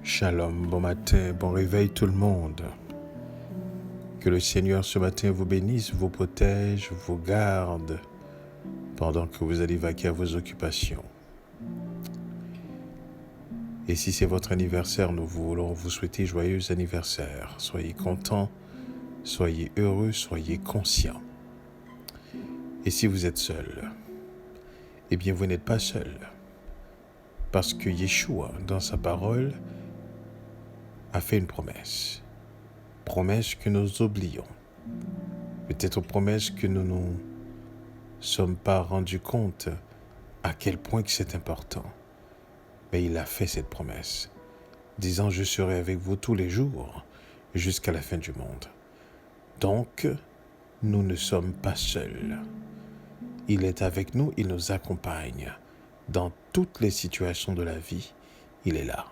Shalom, bon matin, bon réveil tout le monde. Que le Seigneur ce matin vous bénisse, vous protège, vous garde pendant que vous allez vaquer à vos occupations. Et si c'est votre anniversaire, nous voulons vous souhaiter joyeux anniversaire. Soyez contents, soyez heureux, soyez conscients. Et si vous êtes seul, eh bien vous n'êtes pas seul. Parce que Yeshua, dans sa parole, a fait une promesse. Promesse que nous oublions. Peut-être promesse que nous ne nous sommes pas rendus compte à quel point que c'est important. Mais il a fait cette promesse, disant « Je serai avec vous tous les jours jusqu'à la fin du monde ». Donc, nous ne sommes pas seuls. Il est avec nous, il nous accompagne. Dans toutes les situations de la vie, il est là.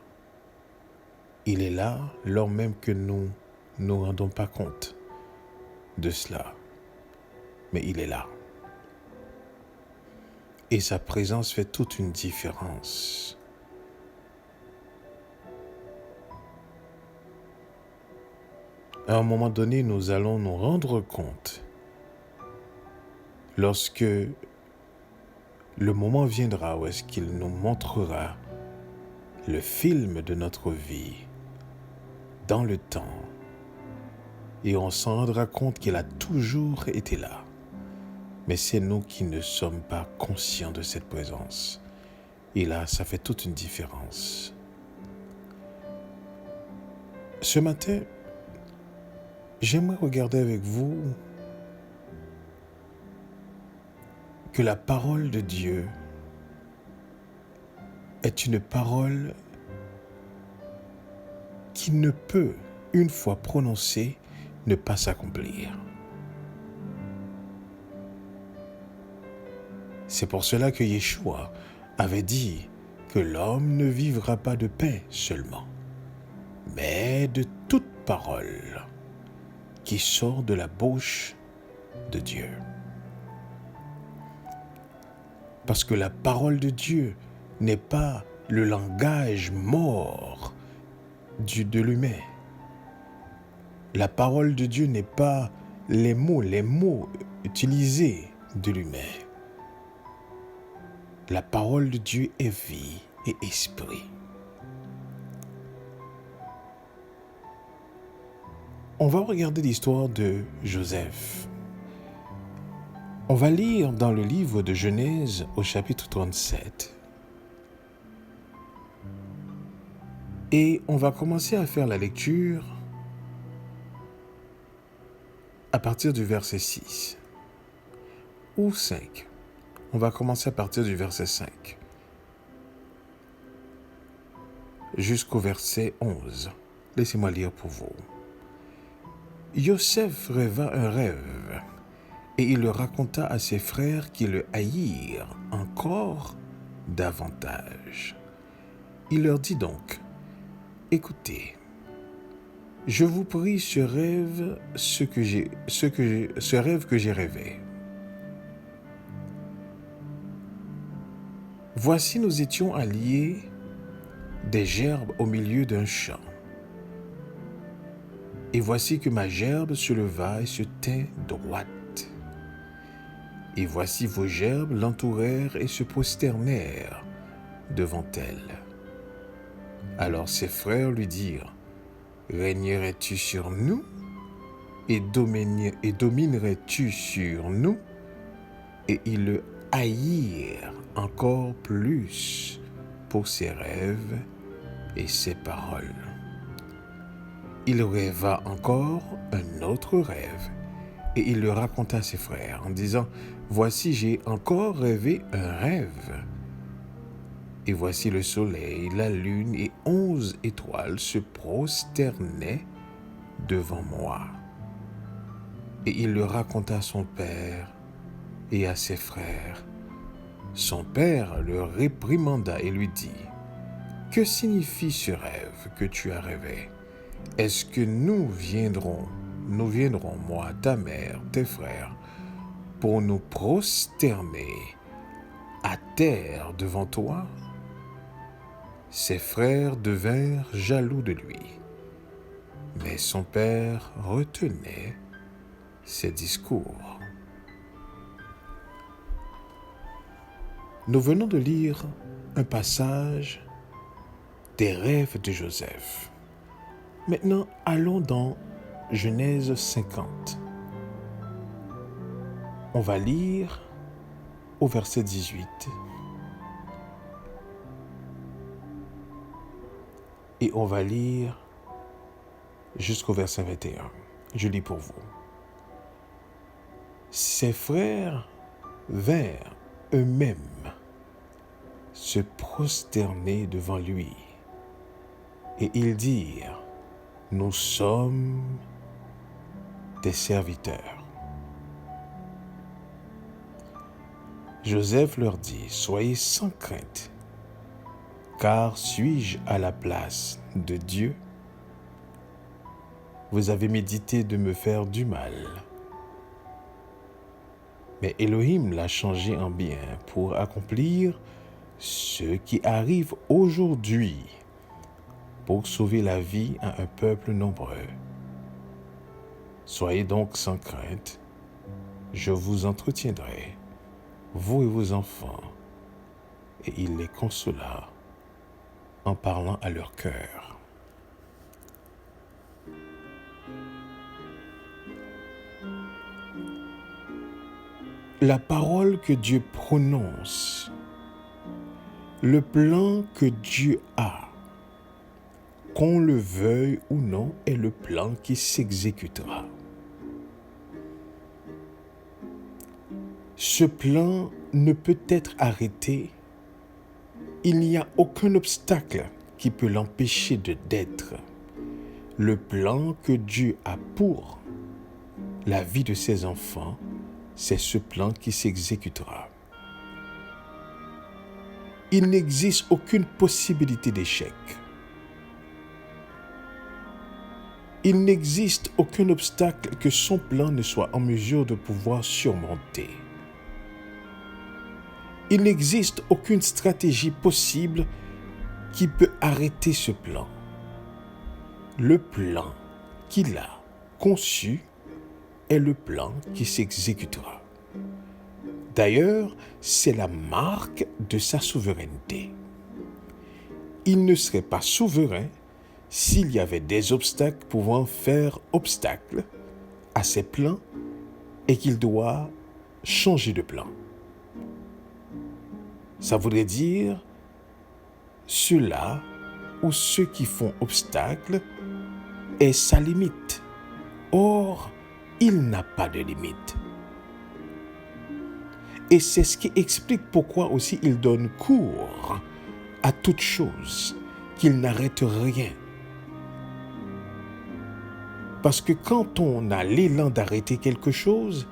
Il est là lors même que nous ne nous rendons pas compte de cela. Mais il est là. Et sa présence fait toute une différence. À un moment donné, nous allons nous rendre compte, lorsque le moment viendra où est-ce qu'il nous montrera le film de notre vie dans le temps, et on s'en rendra compte qu'il a toujours été là. Mais c'est nous qui ne sommes pas conscients de cette présence. Et là, ça fait toute une différence. Ce matin, j'aimerais regarder avec vous que la parole de Dieu est une parole qui ne peut, une fois prononcée, ne pas s'accomplir. C'est pour cela que Yeshua avait dit que l'homme ne vivra pas de pain seulement, mais de toute parole qui sort de la bouche de Dieu. Parce que la parole de Dieu n'est pas le langage mort de l'humain. La parole de Dieu n'est pas les mots utilisés de l'humain. La parole de Dieu est vie et esprit. On va regarder l'histoire de Joseph. On va lire dans le livre de Genèse au chapitre 37. Et on va commencer à faire la lecture à partir du verset 6 ou 5. On va commencer à partir du verset 5 jusqu'au verset 11. Laissez-moi lire pour vous. Joseph rêva un rêve et il le raconta à ses frères qui le haïrent encore davantage. Il leur dit donc, « Écoutez, je vous prie ce rêve que j'ai rêvé. Voici, nous étions alliés des gerbes au milieu d'un champ. Et voici que ma gerbe se leva et se tint droite. Et voici vos gerbes l'entourèrent et se prosternèrent devant elle. Alors ses frères lui dirent, « Régnerais-tu sur nous et dominerais-tu sur nous ?» Et ils le haïrent encore plus pour ses rêves et ses paroles. Il rêva encore un autre rêve et il le raconta à ses frères en disant « Voici, j'ai encore rêvé un rêve. Et voici le soleil, la lune et 11 étoiles se prosternaient devant moi. » Et il le raconta à son père et à ses frères. Son père le réprimanda et lui dit, « Que signifie ce rêve que tu as rêvé? Est-ce que nous viendrons, moi, ta mère, tes frères, pour nous prosterner à terre devant toi? » Ses frères devinrent jaloux de lui, mais son père retenait ses discours. Nous venons de lire un passage des rêves de Joseph. Maintenant, allons dans Genèse 50. On va lire au verset 18 et on va lire jusqu'au verset 21. Je lis pour vous. Ses frères vinrent eux-mêmes se prosterner devant lui, et ils dirent: nous sommes tes serviteurs. Joseph leur dit: soyez sans crainte, car suis-je à la place de Dieu? Vous avez médité de me faire du mal, mais Elohim l'a changé en bien pour accomplir ce qui arrive aujourd'hui, pour sauver la vie à un peuple nombreux. Soyez donc sans crainte, je vous entretiendrai, vous et vos enfants. Et il les consola en parlant à leur cœur. La parole que Dieu prononce, le plan que Dieu a, qu'on le veuille ou non, est le plan qui s'exécutera. Ce plan ne peut être arrêté. Il n'y a aucun obstacle qui peut l'empêcher d'être. Le plan que Dieu a pour la vie de ses enfants, c'est ce plan qui s'exécutera. Il n'existe aucune possibilité d'échec. Il n'existe aucun obstacle que son plan ne soit en mesure de pouvoir surmonter. Il n'existe aucune stratégie possible qui peut arrêter ce plan. Le plan qu'il a conçu est le plan qui s'exécutera. D'ailleurs, c'est la marque de sa souveraineté. Il ne serait pas souverain s'il y avait des obstacles pouvant faire obstacle à ses plans et qu'il doit changer de plan. Ça voudrait dire ceux-là ou ceux qui font obstacle est sa limite. Or, il n'a pas de limite. Et c'est ce qui explique pourquoi aussi il donne cours à toute chose, qu'il n'arrête rien. Parce que quand on a l'élan d'arrêter quelque chose,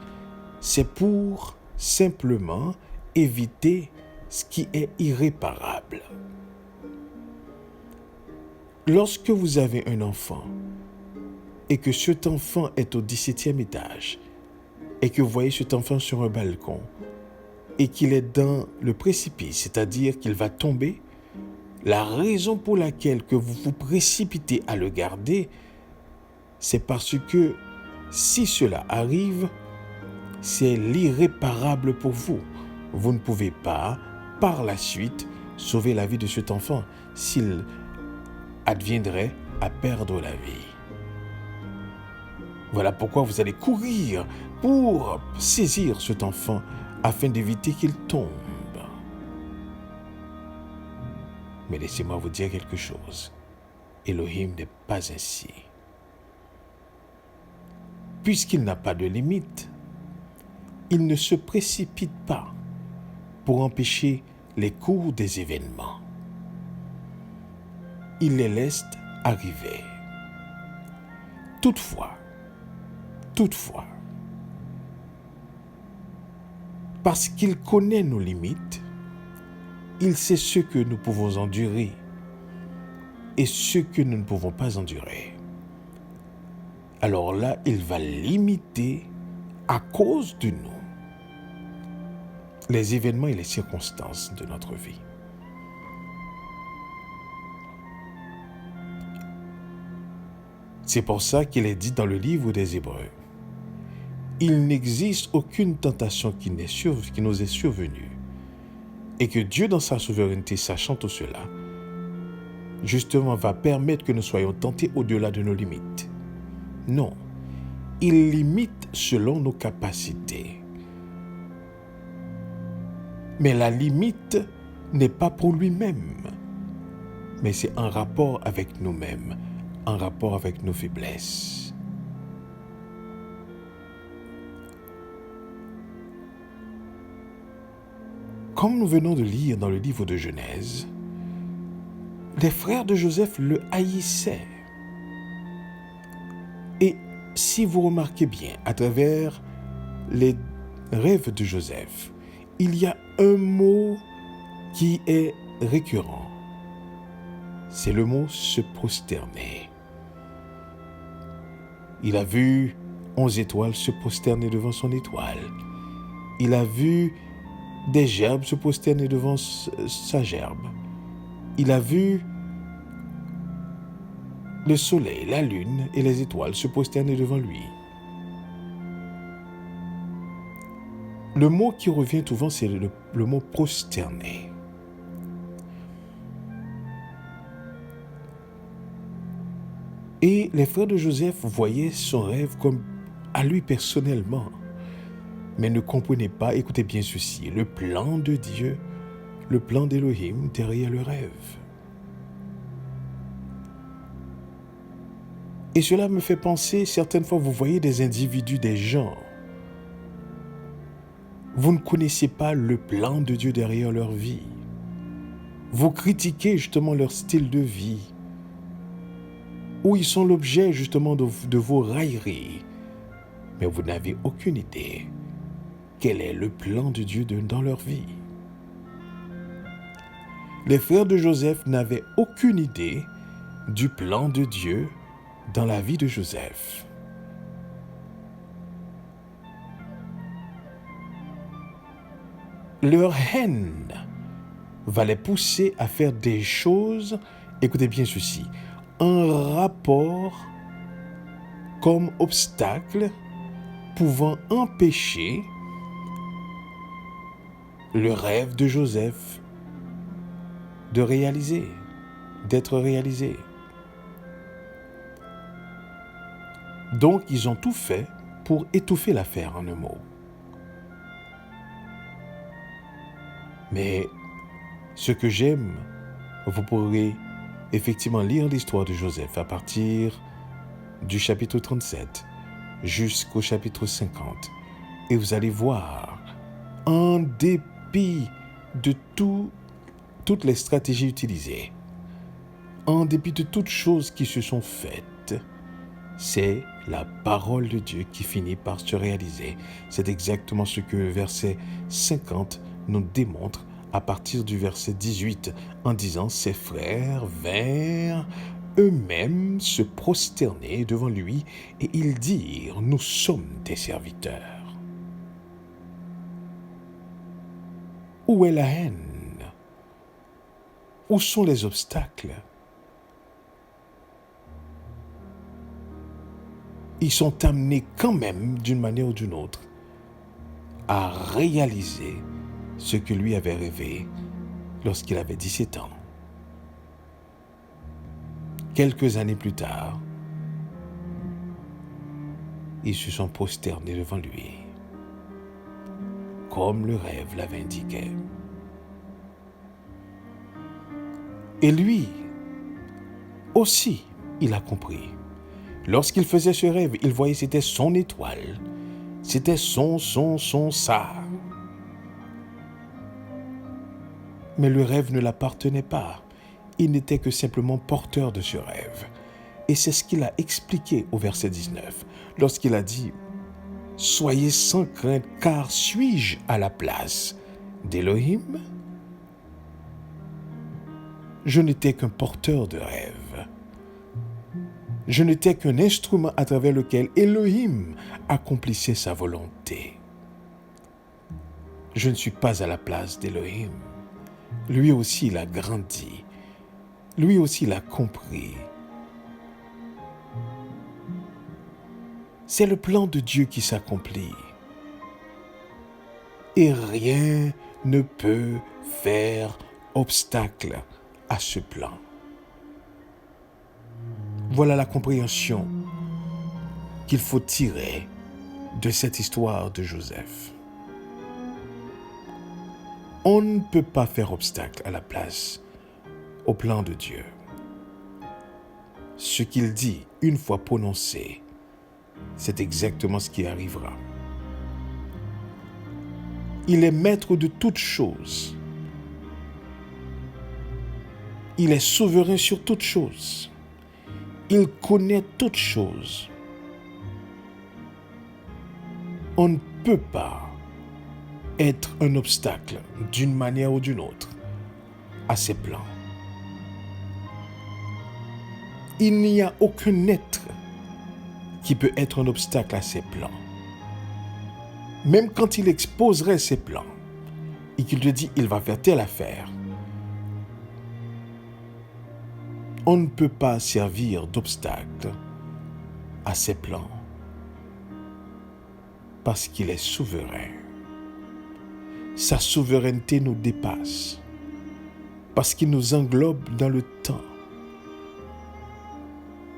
c'est pour simplement éviter ce qui est irréparable. Lorsque vous avez un enfant et que cet enfant est au 17e étage et que vous voyez cet enfant sur un balcon et qu'il est dans le précipice, c'est-à-dire qu'il va tomber, la raison pour laquelle que vous vous précipitez à le garder, c'est parce que si cela arrive, c'est l'irréparable pour vous. Vous ne pouvez pas, par la suite, sauver la vie de cet enfant s'il adviendrait à perdre la vie. Voilà pourquoi vous allez courir pour saisir cet enfant afin d'éviter qu'il tombe. Mais laissez-moi vous dire quelque chose. Elohim n'est pas ainsi. Puisqu'il n'a pas de limite, il ne se précipite pas pour empêcher les cours des événements. Il les laisse arriver. Toutefois, parce qu'il connaît nos limites, il sait ce que nous pouvons endurer et ce que nous ne pouvons pas endurer. Alors là, il va limiter à cause de nous les événements et les circonstances de notre vie. C'est pour ça qu'il est dit dans le livre des Hébreux, il n'existe aucune tentation qui nous est survenue, et que Dieu, dans sa souveraineté, sachant tout cela, justement va permettre que nous soyons tentés au-delà de nos limites. Non, il limite selon nos capacités. Mais la limite n'est pas pour lui-même, mais c'est en rapport avec nous-mêmes, en rapport avec nos faiblesses. Comme nous venons de lire dans le livre de Genèse, les frères de Joseph le haïssaient. Et si vous remarquez bien, à travers les rêves de Joseph, il y a un mot qui est récurrent. C'est le mot se prosterner. Il a vu 11 étoiles se prosterner devant son étoile. Il a vu des gerbes se prosterner devant sa gerbe. Il a vu le soleil, la lune et les étoiles se prosterner devant lui. Le mot qui revient souvent, c'est le mot prosterner. Et les frères de Joseph voyaient son rêve comme à lui personnellement, mais ne comprenaient pas, écoutez bien ceci, le plan de Dieu, le plan d'Élohim derrière le rêve. Et cela me fait penser, certaines fois, vous voyez des individus, des gens, vous ne connaissez pas le plan de Dieu derrière leur vie. Vous critiquez justement leur style de vie, où ils sont l'objet justement de vos railleries, mais vous n'avez aucune idée quel est le plan de Dieu dans leur vie. Les frères de Joseph n'avaient aucune idée du plan de Dieu dans la vie de Joseph. Leur haine va les pousser à faire des choses, écoutez bien ceci, en rapport comme obstacle pouvant empêcher le rêve de Joseph d'être réalisé. Donc, ils ont tout fait pour étouffer l'affaire en un mot. Mais ce que j'aime, vous pourrez effectivement lire l'histoire de Joseph à partir du chapitre 37 jusqu'au chapitre 50. Et vous allez voir, en dépit de toutes les stratégies utilisées, en dépit de toutes choses qui se sont faites, c'est la parole de Dieu qui finit par se réaliser. C'est exactement ce que le verset 50 nous démontre à partir du verset 18 en disant « Ses frères vinrent eux-mêmes se prosterner devant lui et ils dirent « Nous sommes tes serviteurs. » Où est la haine? Où sont les obstacles? Ils sont amenés quand même, d'une manière ou d'une autre, à réaliser ce que lui avait rêvé lorsqu'il avait 17 ans. Quelques années plus tard, ils se sont prosternés devant lui, comme le rêve l'avait indiqué. Et lui aussi, il a compris. Lorsqu'il faisait ce rêve, il voyait que c'était son étoile, c'était ça. Mais le rêve ne l'appartenait pas. Il n'était que simplement porteur de ce rêve. Et c'est ce qu'il a expliqué au verset 19, lorsqu'il a dit « Soyez sans crainte, car suis-je à la place d'Élohim ?» Je n'étais qu'un porteur de rêve. Je n'étais qu'un instrument à travers lequel Élohim accomplissait sa volonté. Je ne suis pas à la place d'Élohim. Lui aussi, il a grandi. Lui aussi, il a compris. C'est le plan de Dieu qui s'accomplit. Et rien ne peut faire obstacle à ce plan. Voilà la compréhension qu'il faut tirer de cette histoire de Joseph. On ne peut pas faire obstacle à la place au plan de Dieu. Ce qu'il dit, une fois prononcé, c'est exactement ce qui arrivera. Il est maître de toutes choses. Il est souverain sur toutes choses. Il connaît toutes choses. On ne peut pas être un obstacle d'une manière ou d'une autre à ses plans. Il n'y a aucun être qui peut être un obstacle à ses plans. Même quand il exposerait ses plans et qu'il te dit il va faire telle affaire, on ne peut pas servir d'obstacle à ses plans parce qu'il est souverain. Sa souveraineté nous dépasse parce qu'il nous englobe dans le temps.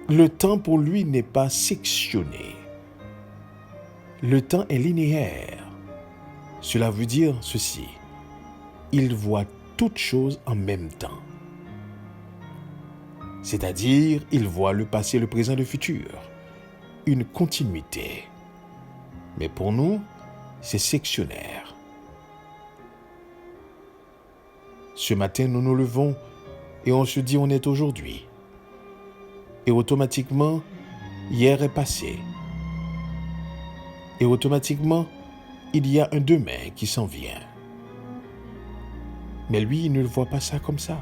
Le temps pour lui n'est pas sectionné. Le temps est linéaire. Cela veut dire ceci. Il voit toutes choses en même temps. C'est-à-dire, il voit le passé, le présent, le futur. Une continuité. Mais pour nous, c'est sectionnaire. Ce matin, nous nous levons et on se dit on est aujourd'hui. Et automatiquement, hier est passé. Et automatiquement, il y a un demain qui s'en vient. Mais lui, il ne le voit pas ça comme ça.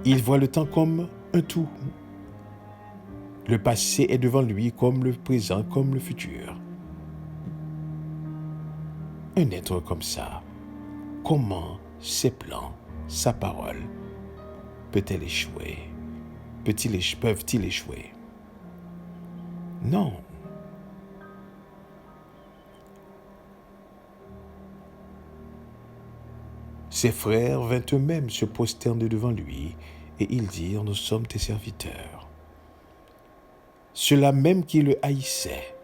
Il voit le temps comme un tout. Le passé est devant lui comme le présent, comme le futur. Un être comme ça, comment ses plans, sa parole, peut-elle échouer? Peuvent-ils échouer? Non. Ses frères vinrent eux-mêmes se prosterner devant lui, et ils dirent, nous sommes tes serviteurs. Ceux-là même qui le haïssaient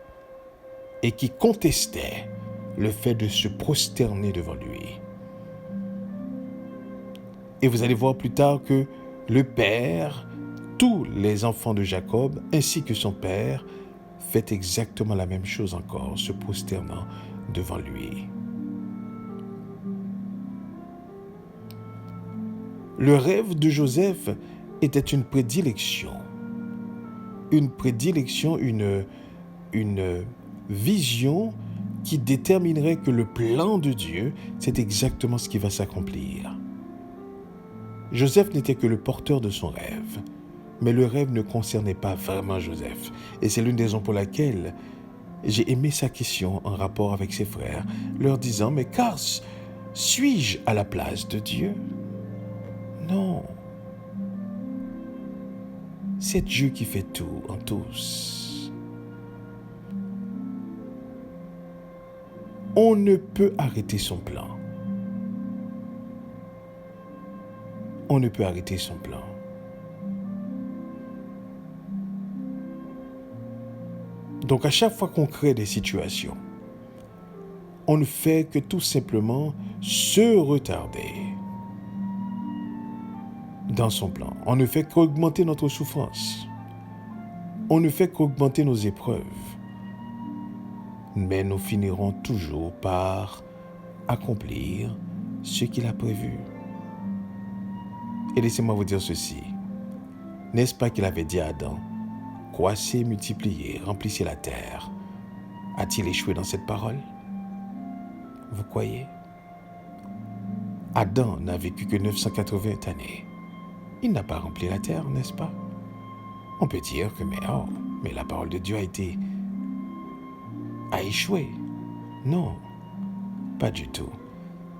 et qui contestaient le fait de se prosterner devant lui. Et vous allez voir plus tard que le père, tous les enfants de Jacob, ainsi que son père, fait exactement la même chose encore, se prosternant devant lui. Le rêve de Joseph était une prédilection, une vision qui déterminerait que le plan de Dieu, c'est exactement ce qui va s'accomplir. Joseph n'était que le porteur de son rêve, mais le rêve ne concernait pas vraiment Joseph. Et c'est l'une des raisons pour laquelle j'ai aimé sa question en rapport avec ses frères, leur disant, mais car suis-je à la place de Dieu? Non. C'est Dieu qui fait tout en tous. On ne peut arrêter son plan. On ne peut arrêter son plan. Donc à chaque fois qu'on crée des situations, on ne fait que tout simplement se retarder dans son plan. On ne fait qu'augmenter notre souffrance. On ne fait qu'augmenter nos épreuves. Mais nous finirons toujours par accomplir ce qu'il a prévu. Et laissez-moi vous dire ceci. N'est-ce pas qu'il avait dit à Adam, croissez, multipliez, remplissez la terre. A-t-il échoué dans cette parole? Vous croyez? Adam n'a vécu que 980 années. Il n'a pas rempli la terre, n'est-ce pas? On peut dire que, mais la parole de Dieu a échoué. Non, pas du tout.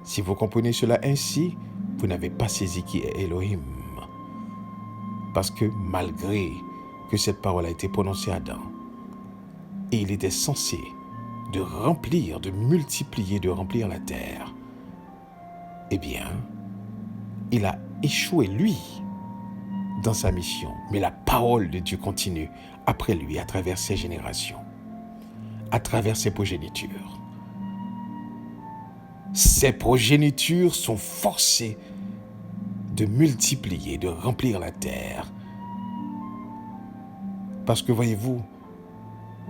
Si vous comprenez cela ainsi, vous n'avez pas saisi qui est Elohim. Parce que malgré que cette parole a été prononcée à Adam, et il était censé de remplir, de multiplier, de remplir la terre. Eh bien, il a échoué, lui, dans sa mission. Mais la parole de Dieu continue après lui, à travers ses générations, à travers ses progénitures. Ces progénitures sont forcées de multiplier, de remplir la terre. Parce que voyez-vous,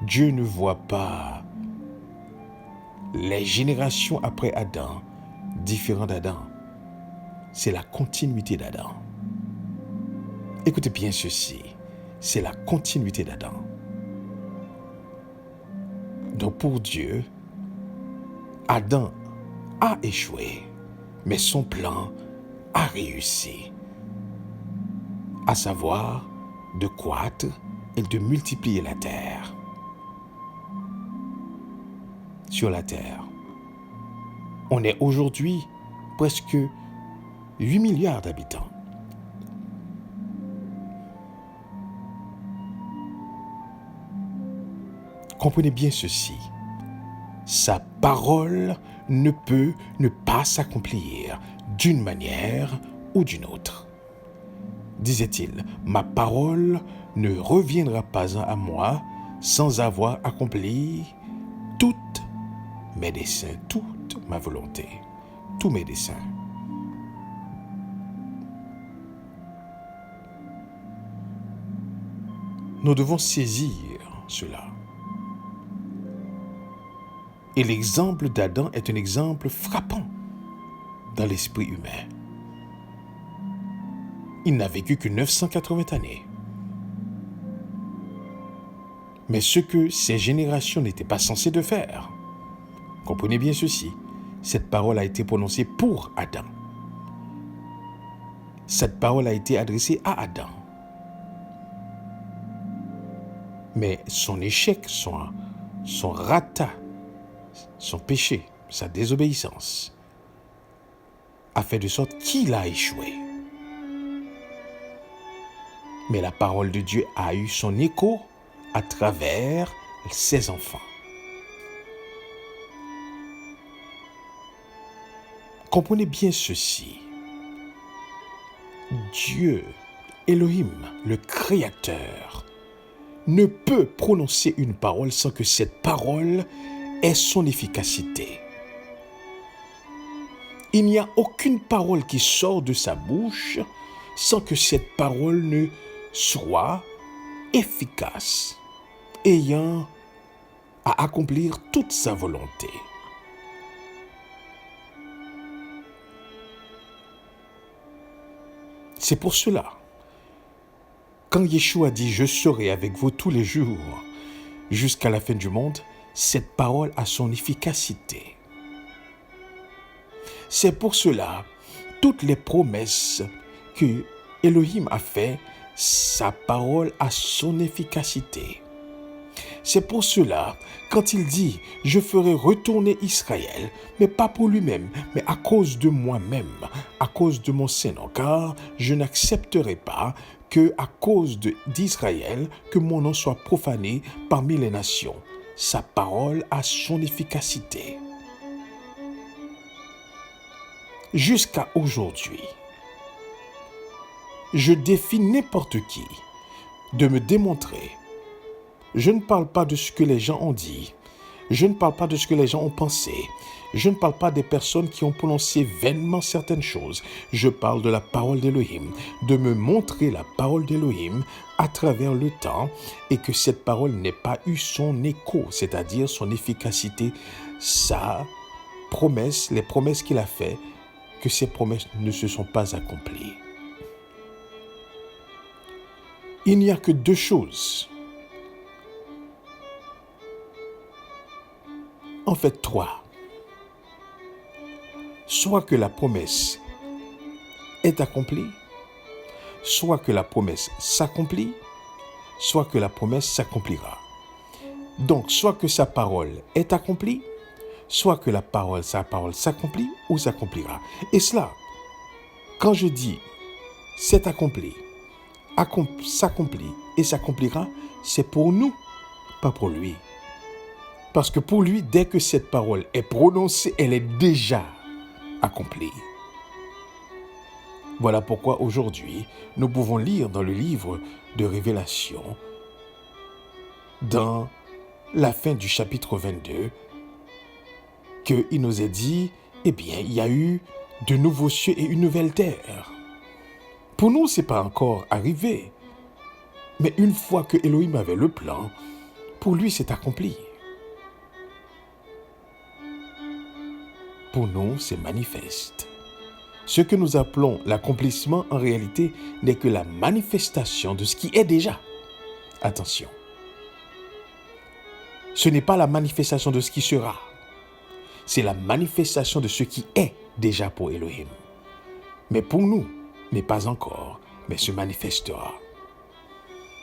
Dieu ne voit pas les générations après Adam différentes d'Adam. C'est la continuité d'Adam. Écoutez bien ceci, c'est la continuité d'Adam. Donc pour Dieu, Adam a échoué, mais son plan a réussi, à savoir de croître et de multiplier la terre. Sur la terre, on est aujourd'hui presque 8 milliards d'habitants. Comprenez bien ceci, sa parole ne peut ne pas s'accomplir d'une manière ou d'une autre. Disait-il, ma parole ne reviendra pas à moi sans avoir accompli toutes mes desseins, toute ma volonté, tous mes desseins. Nous devons saisir cela. Et l'exemple d'Adam est un exemple frappant dans l'esprit humain. Il n'a vécu que 980 années. Mais ce que ces générations n'étaient pas censées de faire, comprenez bien ceci, cette parole a été prononcée pour Adam. Cette parole a été adressée à Adam. Mais son échec, son ratat, son péché, sa désobéissance, a fait de sorte qu'il a échoué. Mais la parole de Dieu a eu son écho à travers ses enfants. Comprenez bien ceci. Dieu, Elohim, le Créateur, ne peut prononcer une parole sans que cette parole ait son efficacité. Il n'y a aucune parole qui sort de sa bouche sans que cette parole ne soit efficace, ayant à accomplir toute sa volonté. C'est pour cela, quand Yeshua dit « Je serai avec vous tous les jours jusqu'à la fin du monde », cette parole a son efficacité. C'est pour cela, toutes les promesses que Elohim a faites, sa parole a son efficacité. C'est pour cela, quand il dit « Je ferai retourner Israël », mais pas pour lui-même, mais à cause de moi-même, à cause de mon Saint-Nom, car je n'accepterai pas que à cause d'Israël, que mon nom soit profané parmi les nations. Sa parole a son efficacité. Jusqu'à aujourd'hui, je défie n'importe qui de me démontrer. Je ne parle pas de ce que les gens ont dit. Je ne parle pas de ce que les gens ont pensé. Je ne parle pas des personnes qui ont prononcé vainement certaines choses. Je parle de la parole d'Elohim, de me montrer la parole d'Elohim à travers le temps et que cette parole n'ait pas eu son écho, c'est-à-dire son efficacité, sa promesse, les promesses qu'il a faites, que ces promesses ne se sont pas accomplies. Il n'y a que deux choses. En fait, trois. Soit que la promesse est accomplie, soit que la promesse s'accomplit, soit que la promesse s'accomplira. Donc, soit que sa parole est accomplie, soit que sa parole s'accomplit ou s'accomplira. Et cela, quand je dis c'est accompli, s'accomplit et s'accomplira, c'est pour nous, pas pour lui. Parce que pour lui, dès que cette parole est prononcée, elle est déjà accomplie. Voilà pourquoi aujourd'hui, nous pouvons lire dans le livre de Révélation, dans la fin du chapitre 22, qu'il nous est dit, eh bien, il y a eu de nouveaux cieux et une nouvelle terre. Pour nous, ce n'est pas encore arrivé. Mais une fois que Elohim avait le plan, pour lui, c'est accompli. Pour nous, c'est manifeste. Ce que nous appelons l'accomplissement, en réalité, n'est que la manifestation de ce qui est déjà. Attention. Ce n'est pas la manifestation de ce qui sera. C'est la manifestation de ce qui est déjà pour Elohim. Mais pour nous, n'est pas encore, mais se manifestera.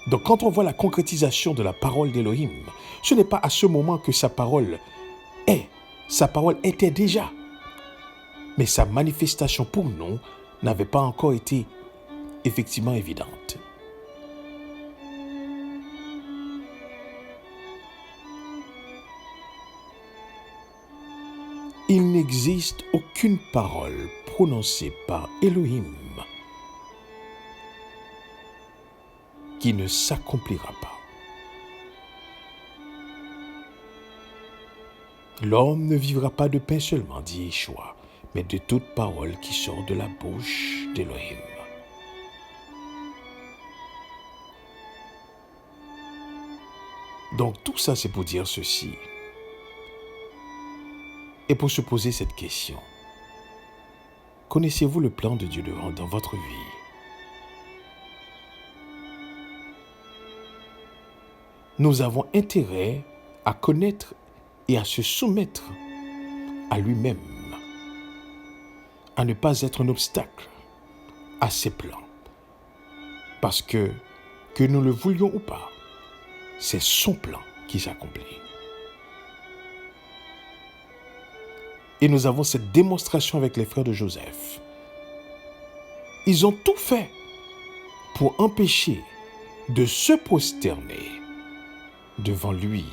Donc quand on voit la concrétisation de la parole d'Elohim, ce n'est pas à ce moment que sa parole est. Sa parole était déjà. Mais sa manifestation pour nous n'avait pas encore été effectivement évidente. Il n'existe aucune parole prononcée par Elohim qui ne s'accomplira pas. L'homme ne vivra pas de pain seulement, dit Yeshua, mais de toute parole qui sort de la bouche d'Elohim. Donc tout ça, c'est pour dire ceci. Et pour se poser cette question. Connaissez-vous le plan de Dieu dans votre vie? Nous avons intérêt à connaître et à se soumettre à lui-même, à ne pas être un obstacle à ses plans. Parce que nous le voulions ou pas, c'est son plan qui s'accomplit. Et nous avons cette démonstration avec les frères de Joseph. Ils ont tout fait pour empêcher de se prosterner devant lui.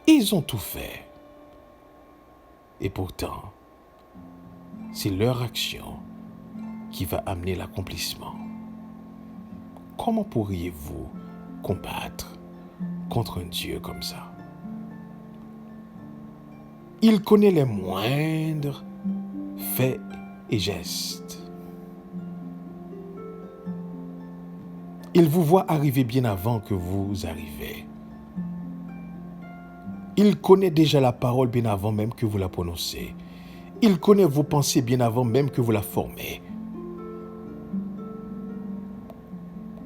Ils ont tout fait. Et pourtant, c'est leur action qui va amener l'accomplissement. Comment pourriez-vous combattre contre un Dieu comme ça? Il connaît les moindres faits et gestes. Il vous voit arriver bien avant que vous arrivez. Il connaît déjà la parole bien avant même que vous la prononcez. Il connaît vos pensées bien avant même que vous la formez.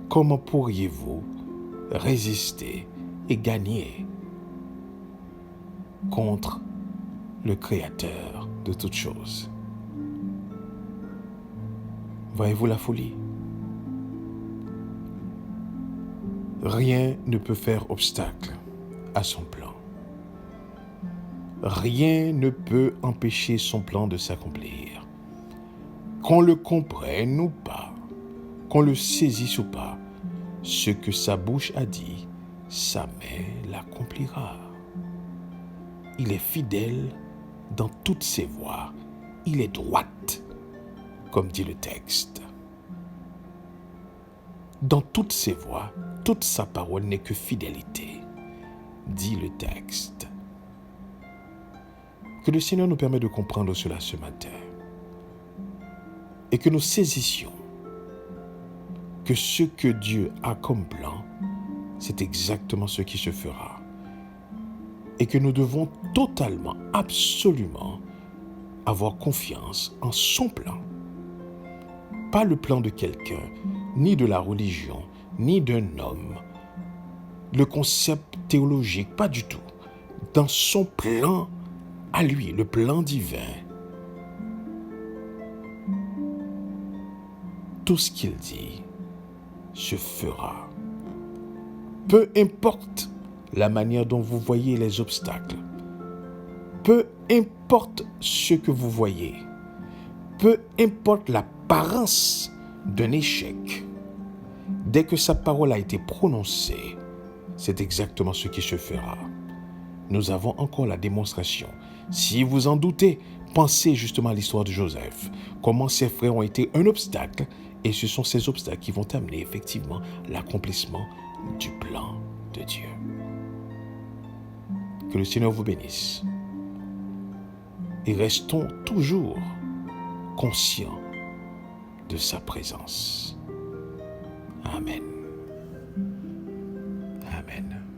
Comment pourriez-vous résister et gagner contre le Créateur de toutes choses? Voyez-vous la folie? Rien ne peut faire obstacle à son plan. Rien ne peut empêcher son plan de s'accomplir. Qu'on le comprenne ou pas, qu'on le saisisse ou pas, ce que sa bouche a dit, sa main l'accomplira. Il est fidèle dans toutes ses voies. Il est droite, comme dit le texte. Dans toutes ses voies, toute sa parole n'est que fidélité, dit le texte. Que le Seigneur nous permette de comprendre cela ce matin et que nous saisissions que ce que Dieu a comme plan, c'est exactement ce qui se fera. Et que nous devons totalement, absolument avoir confiance en son plan. Pas le plan de quelqu'un, ni de la religion, ni d'un homme. Le concept théologique, pas du tout. Dans son plan à lui, le plan divin, tout ce qu'il dit se fera. Peu importe la manière dont vous voyez les obstacles, peu importe ce que vous voyez, peu importe l'apparence d'un échec, dès que sa parole a été prononcée, c'est exactement ce qui se fera. Nous avons encore la démonstration. Si vous en doutez, pensez justement à l'histoire de Joseph, comment ses frères ont été un obstacle, et ce sont ces obstacles qui vont amener effectivement l'accomplissement du plan de Dieu. Que le Seigneur vous bénisse. Et restons toujours conscients de sa présence. Amen. Amen.